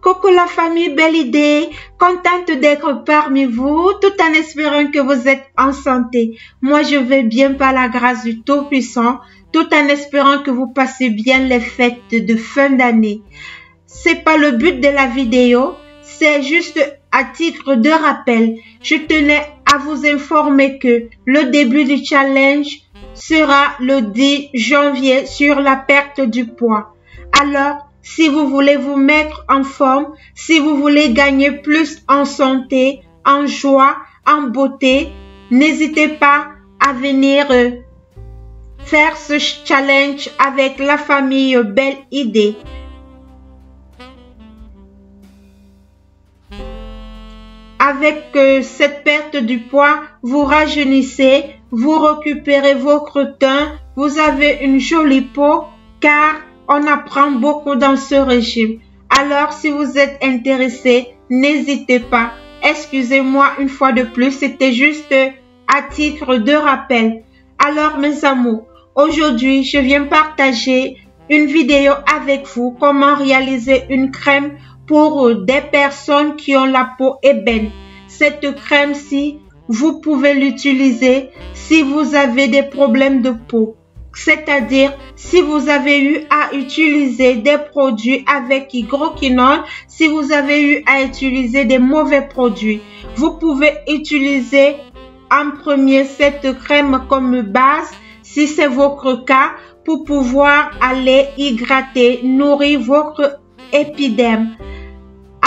Coucou la famille Belle Idée, contente d'être parmi vous, tout en espérant que vous êtes en santé. Moi, je vais bien par la grâce du Tout-Puissant, tout en espérant que vous passez bien les fêtes de fin d'année. C'est pas le but de la vidéo, c'est juste à titre de rappel. Je tenais à vous informer que le début du challenge sera le 10 janvier sur la perte du poids. Alors, si vous voulez vous mettre en forme, si vous voulez gagner plus en santé, en joie, en beauté, n'hésitez pas à venir faire ce challenge avec la famille Belle Idée. Avec cette perte du poids, vous rajeunissez, vous récupérez votre teint, vous avez une jolie peau car on apprend beaucoup dans ce régime. Alors, si vous êtes intéressé, n'hésitez pas. Excusez-moi une fois de plus, c'était juste à titre de rappel. Alors, mes amours, aujourd'hui, je viens partager une vidéo avec vous, comment réaliser une crème pour des personnes qui ont la peau ébène. Cette crème-ci, vous pouvez l'utiliser si vous avez des problèmes de peau. C'est-à-dire, si vous avez eu à utiliser des produits avec hydroquinone, si vous avez eu à utiliser des mauvais produits, vous pouvez utiliser en premier cette crème comme base, si c'est votre cas, pour pouvoir aller hydrater, nourrir votre épiderme.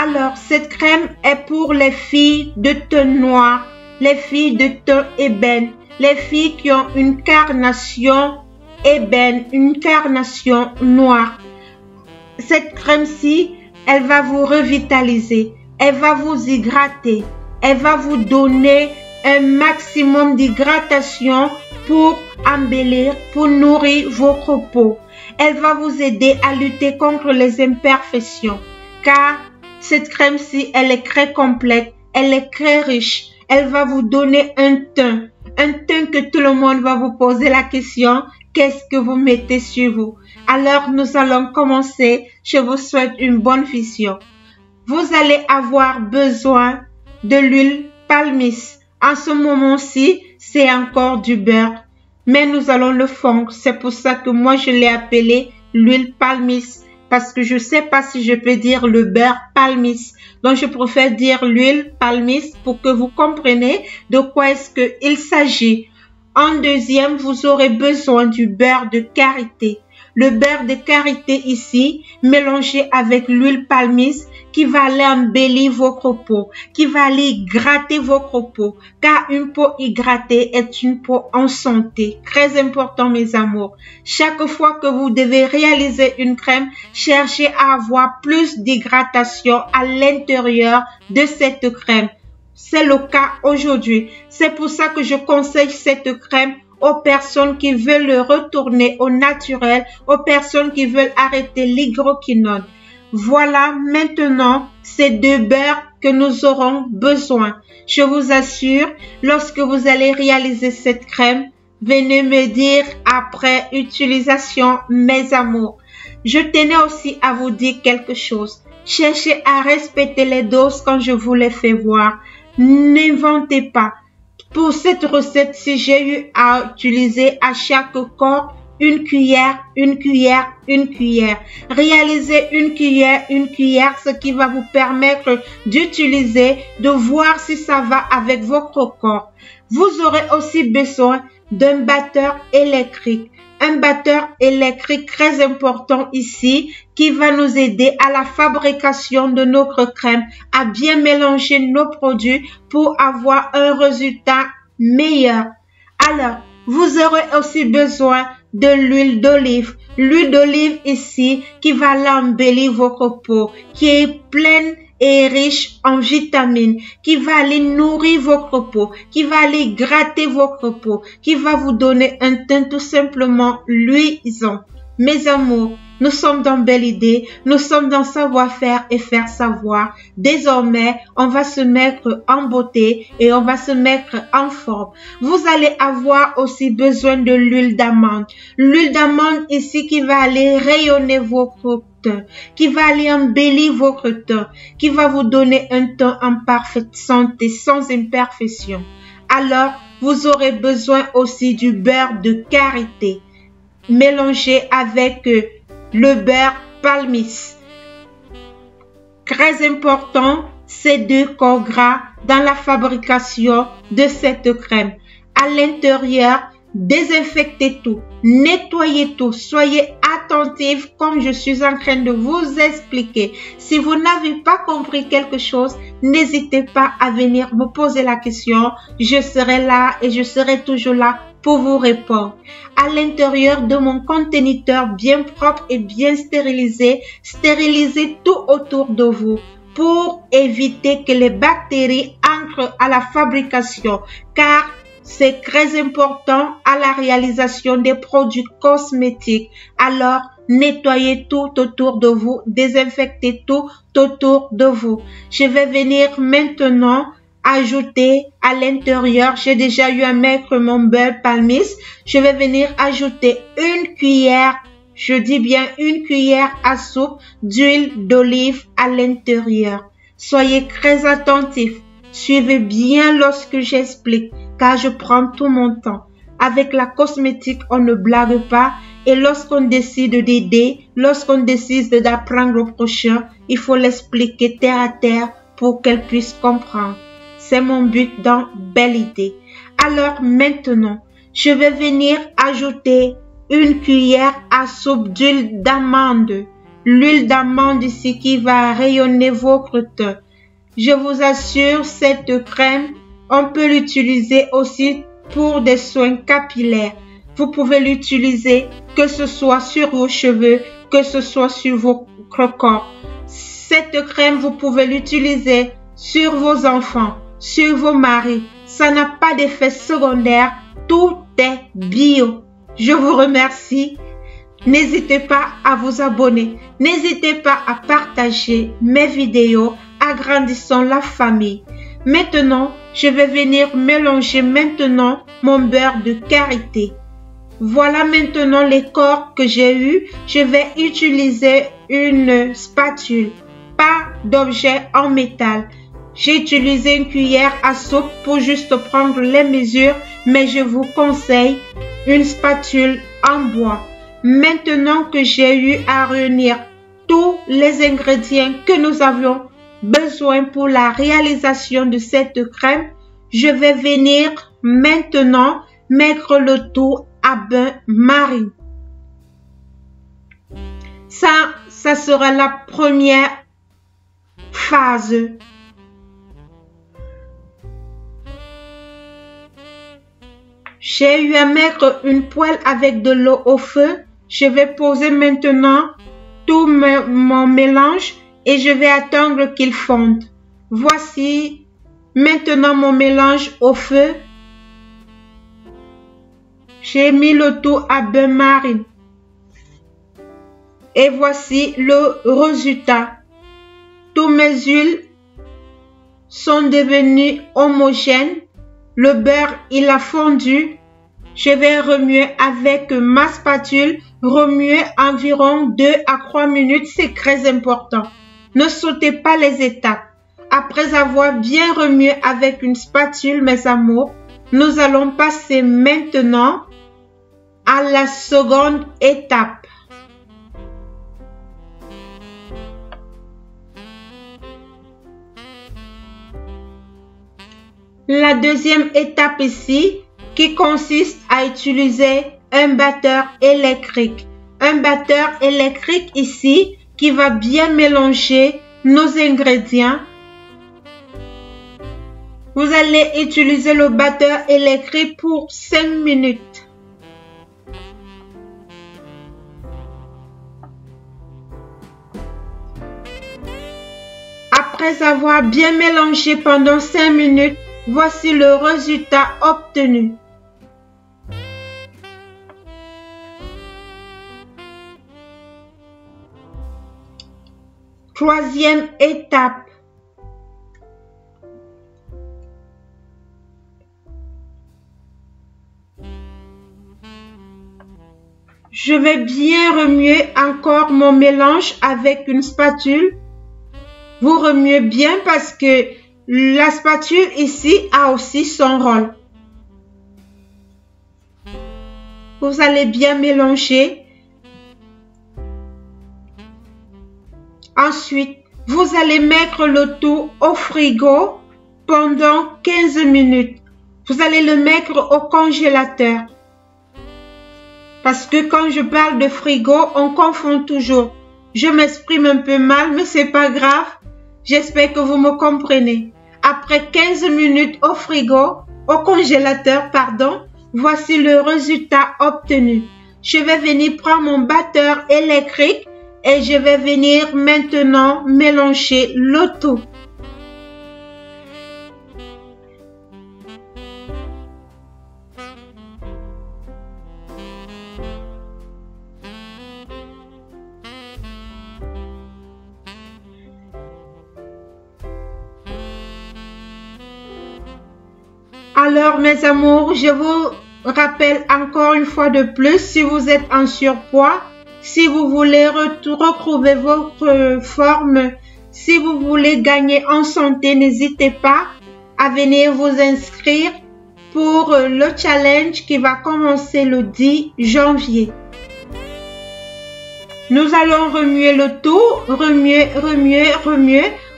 Alors, cette crème est pour les filles de teint noir, les filles de teint ébène, les filles qui ont une carnation ébène, une carnation noire. Cette crème-ci, elle va vous revitaliser, elle va vous hydrater, elle va vous donner un maximum d'hydratation pour embellir, pour nourrir votre peau. Elle va vous aider à lutter contre les imperfections, car cette crème-ci, elle est très complète, elle est très riche. Elle va vous donner un teint que tout le monde va vous poser la question, qu'est-ce que vous mettez sur vous? Alors, nous allons commencer. Je vous souhaite une bonne vision. Vous allez avoir besoin de l'huile palmiste. En ce moment-ci, c'est encore du beurre, mais nous allons le fondre. C'est pour ça que moi, je l'ai appelé l'huile palmiste, parce que je ne sais pas si je peux dire le beurre palmiste. Donc, je préfère dire l'huile palmiste pour que vous compreniez de quoi est-ce qu'il s'agit. En deuxième, vous aurez besoin du beurre de karité. Le beurre de karité ici, mélangé avec l'huile palmiste, qui va aller embellir votre peau, qui va aller gratter votre peau, car une peau hydratée est une peau en santé. Très important, mes amours. Chaque fois que vous devez réaliser une crème, cherchez à avoir plus d'hydratation à l'intérieur de cette crème. C'est le cas aujourd'hui. C'est pour ça que je conseille cette crème aux personnes qui veulent retourner au naturel, aux personnes qui veulent arrêter l'hydroquinone. Voilà maintenant ces deux beurres que nous aurons besoin. Je vous assure, lorsque vous allez réaliser cette crème, venez me dire après utilisation, mes amours. Je tenais aussi à vous dire quelque chose. Cherchez à respecter les doses quand je vous les fais voir. N'inventez pas. Pour cette recette-ci, j'ai eu à utiliser à chaque corps une cuillère, une cuillère, une cuillère. Réalisez une cuillère, ce qui va vous permettre d'utiliser, de voir si ça va avec votre corps. Vous aurez aussi besoin d'un batteur électrique. Un batteur électrique très important ici qui va nous aider à la fabrication de notre crème, à bien mélanger nos produits pour avoir un résultat meilleur. Alors, vous aurez aussi besoin de l'huile d'olive. L'huile d'olive ici qui va l'embellir votre peau, qui est pleine et riche en vitamines, qui va aller nourrir votre peau, qui va aller gratter votre peau, qui va vous donner un teint tout simplement luisant. Mes amours, nous sommes dans Belle Idée, nous sommes dans savoir-faire et faire savoir. Désormais, on va se mettre en beauté et on va se mettre en forme. Vous allez avoir aussi besoin de l'huile d'amande. L'huile d'amande ici qui va aller rayonner votre teint, qui va aller embellir votre teint, qui va vous donner un teint en parfaite santé, sans imperfection. Alors, vous aurez besoin aussi du beurre de karité, mélangé avec le beurre palmiste. Très important, ces 2 corps gras dans la fabrication de cette crème. À l'intérieur, désinfectez tout, nettoyez tout, soyez attentifs comme je suis en train de vous expliquer. Si vous n'avez pas compris quelque chose, n'hésitez pas à venir me poser la question. Je serai là et je serai toujours là pour vous répondre. À l'intérieur de mon conteneur bien propre et bien stérilisé, stérilisez tout autour de vous pour éviter que les bactéries entrent à la fabrication, car c'est très important à la réalisation des produits cosmétiques. Alors, nettoyez tout autour de vous, désinfectez tout autour de vous. Je vais venir maintenant ajouter à l'intérieur, j'ai déjà eu à mettre mon beurre palmiste. Je vais venir ajouter une cuillère, je dis bien une cuillère à soupe d'huile d'olive à l'intérieur. Soyez très attentifs. Suivez bien lorsque j'explique, car je prends tout mon temps. Avec la cosmétique, on ne blague pas. Et lorsqu'on décide d'aider, lorsqu'on décide d'apprendre au prochain, il faut l'expliquer terre à terre pour qu'elle puisse comprendre. C'est mon but dans Belle Idée. Alors maintenant, je vais venir ajouter une cuillère à soupe d'huile d'amande. L'huile d'amande ici qui va rayonner votre teint. Je vous assure, cette crème, on peut l'utiliser aussi pour des soins capillaires. Vous pouvez l'utiliser que ce soit sur vos cheveux, que ce soit sur votre corps. Cette crème, vous pouvez l'utiliser sur vos enfants, sur vos maris. Ça n'a pas d'effet secondaire. Tout est bio. Je vous remercie. N'hésitez pas à vous abonner. N'hésitez pas à partager mes vidéos. Agrandissons la famille. Maintenant, je vais venir mélanger maintenant mon beurre de karité. Voilà maintenant les corps que j'ai eu. Je vais utiliser une spatule, pas d'objet en métal. J'ai utilisé une cuillère à soupe pour juste prendre les mesures, mais je vous conseille une spatule en bois. Maintenant que j'ai eu à réunir tous les ingrédients que nous avions besoin pour la réalisation de cette crème, je vais venir maintenant mettre le tout à bain-marie. Ça sera la première phase. J'ai eu à mettre une poêle avec de l'eau au feu. Je vais poser maintenant tout mon mélange et je vais attendre qu'il fonde. Voici maintenant mon mélange au feu. J'ai mis le tout à bain-marie. Et voici le résultat. Toutes mes huiles sont devenues homogènes. Le beurre, il a fondu. Je vais remuer avec ma spatule. Remuer environ 2 à 3 minutes. C'est très important. Ne sautez pas les étapes. Après avoir bien remué avec une spatule, mes amours, nous allons passer maintenant à la seconde étape. La deuxième étape ici, qui consiste à utiliser un batteur électrique. Un batteur électrique ici qui va bien mélanger nos ingrédients. Vous allez utiliser le batteur électrique pour 5 minutes. Après avoir bien mélangé pendant 5 minutes, voici le résultat obtenu. Troisième étape. Je vais bien remuer encore mon mélange avec une spatule. Vous remuez bien parce que la spatule ici a aussi son rôle. Vous allez bien mélanger. Ensuite, vous allez mettre le tout au frigo pendant 15 minutes. Vous allez le mettre au congélateur. Parce que quand je parle de frigo, on confond toujours. Je m'exprime un peu mal, mais c'est pas grave. J'espère que vous me comprenez. Après 15 minutes au frigo, au congélateur, pardon, voici le résultat obtenu. Je vais venir prendre mon batteur électrique et je vais venir maintenant mélanger le tout. Alors, mes amours, je vous rappelle encore une fois de plus, si vous êtes en surpoids, si vous voulez retrouver votre forme, si vous voulez gagner en santé, n'hésitez pas à venir vous inscrire pour le challenge qui va commencer le 10 janvier. Nous allons remuer le tout, remuer.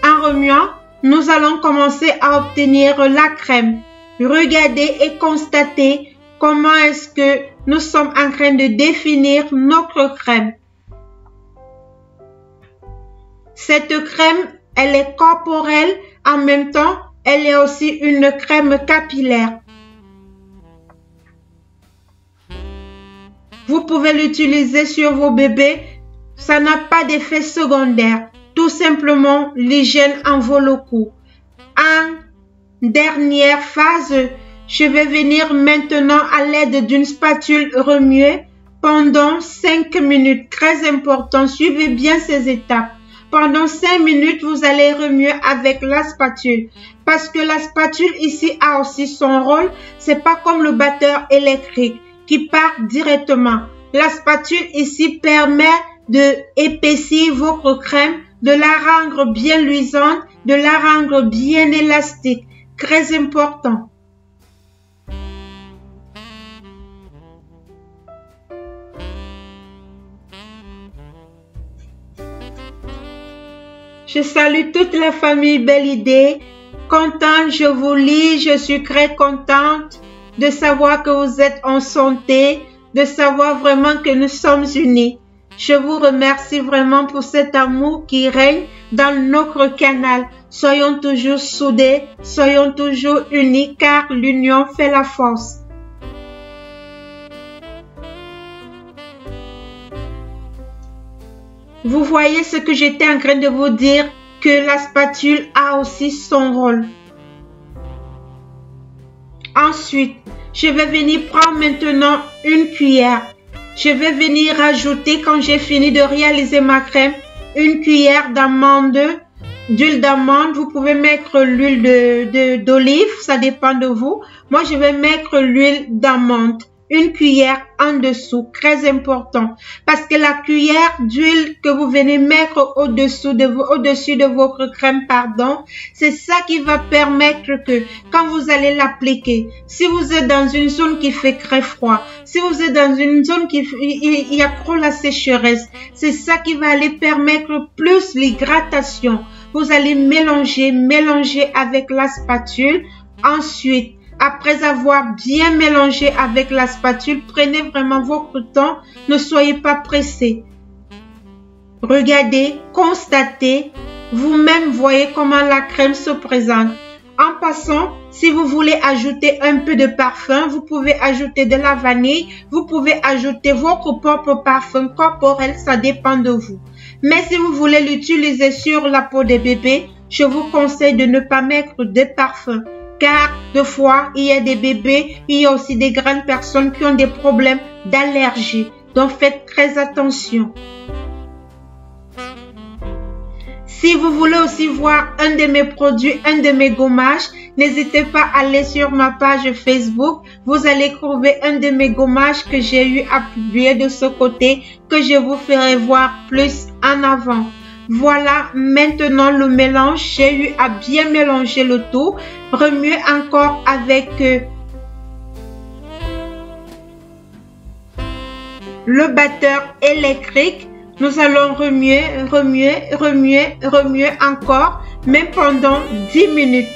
En remuant, nous allons commencer à obtenir la crème. Regardez et constatez comment est-ce que nous sommes en train de définir notre crème. Cette crème, elle est corporelle, en même temps, elle est aussi une crème capillaire. Vous pouvez l'utiliser sur vos bébés, ça n'a pas d'effet secondaire. Tout simplement, l'hygiène en vaut le coup. En dernière phase, je vais venir maintenant à l'aide d'une spatule remuer pendant 5 minutes. Très important, suivez bien ces étapes. Pendant 5 minutes, vous allez remuer avec la spatule. Parce que la spatule ici a aussi son rôle. C'est pas comme le batteur électrique qui part directement. La spatule ici permet de épaissir votre crème, de la rendre bien luisante, de la rendre bien élastique. Très important. Je salue toute la famille Belle Idée. Contente, je vous lis, je suis très contente de savoir que vous êtes en santé, de savoir vraiment que nous sommes unis. Je vous remercie vraiment pour cet amour qui règne dans notre canal. Soyons toujours soudés, soyons toujours unis car l'union fait la force. Vous voyez ce que j'étais en train de vous dire, que la spatule a aussi son rôle. Ensuite, je vais venir prendre maintenant une cuillère. Je vais venir ajouter, quand j'ai fini de réaliser ma crème, une cuillère d'huile d'amande. Vous pouvez mettre l'huile d'olive, ça dépend de vous. Moi, je vais mettre l'huile d'amande. Une cuillère en dessous, très important. Parce que la cuillère d'huile que vous venez mettre au-dessus de votre crème, c'est ça qui va permettre que quand vous allez l'appliquer, si vous êtes dans une zone qui fait très froid, si vous êtes dans une zone il y a trop la sécheresse, c'est ça qui va aller permettre plus l'hydratation. Vous allez mélanger avec la spatule. Ensuite, après avoir bien mélangé avec la spatule, prenez vraiment votre temps, ne soyez pas pressés. Regardez, constatez, vous-même voyez comment la crème se présente. En passant, si vous voulez ajouter un peu de parfum, vous pouvez ajouter de la vanille, vous pouvez ajouter votre propre parfum corporel, ça dépend de vous. Mais si vous voulez l'utiliser sur la peau des bébés, je vous conseille de ne pas mettre de parfum. Car deux fois, il y a des bébés, il y a aussi des grandes personnes qui ont des problèmes d'allergie. Donc faites très attention. Si vous voulez aussi voir un de mes produits, un de mes gommages, n'hésitez pas à aller sur ma page Facebook. Vous allez trouver un de mes gommages que j'ai eu à publier de ce côté, que je vous ferai voir plus en avant. Voilà maintenant le mélange. J'ai eu à bien mélanger le tout. Remuer encore avec le batteur électrique. Nous allons remuer encore, même pendant 10 minutes.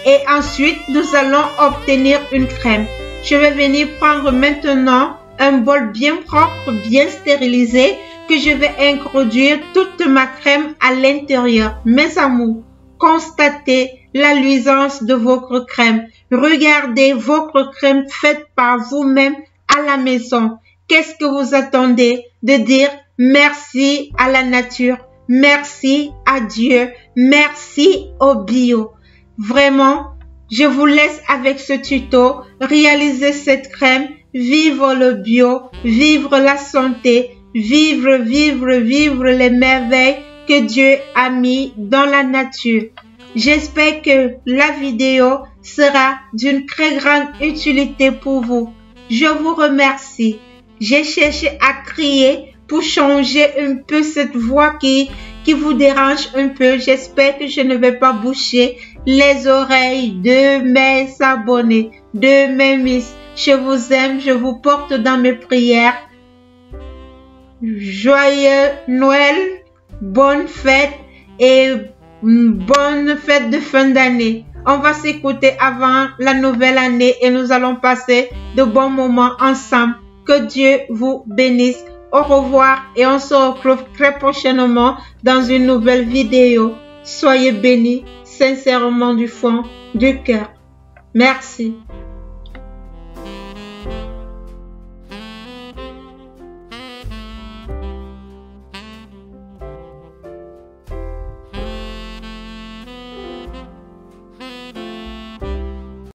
Et ensuite, nous allons obtenir une crème. Je vais venir prendre maintenant un bol bien propre, bien stérilisé, que je vais introduire toute ma crème à l'intérieur. Mes amours, constatez la luisance de votre crème. Regardez votre crème faite par vous-même à la maison. Qu'est-ce que vous attendez de dire merci à la nature, merci à Dieu, merci au bio? Vraiment, je vous laisse avec ce tuto, réaliser cette crème, vivre le bio, vivre la santé, vivre les merveilles que Dieu a mis dans la nature. J'espère que la vidéo sera d'une très grande utilité pour vous. Je vous remercie. J'ai cherché à crier pour changer un peu cette voix qui vous dérange un peu. J'espère que je ne vais pas boucher les oreilles de mes abonnés, de mes miss. Je vous aime, je vous porte dans mes prières. Joyeux Noël, bonne fête et bonne fête de fin d'année. On va s'écouter avant la nouvelle année et nous allons passer de bons moments ensemble. Que Dieu vous bénisse. Au revoir et on se retrouve très prochainement dans une nouvelle vidéo. Soyez bénis sincèrement du fond du cœur. Merci.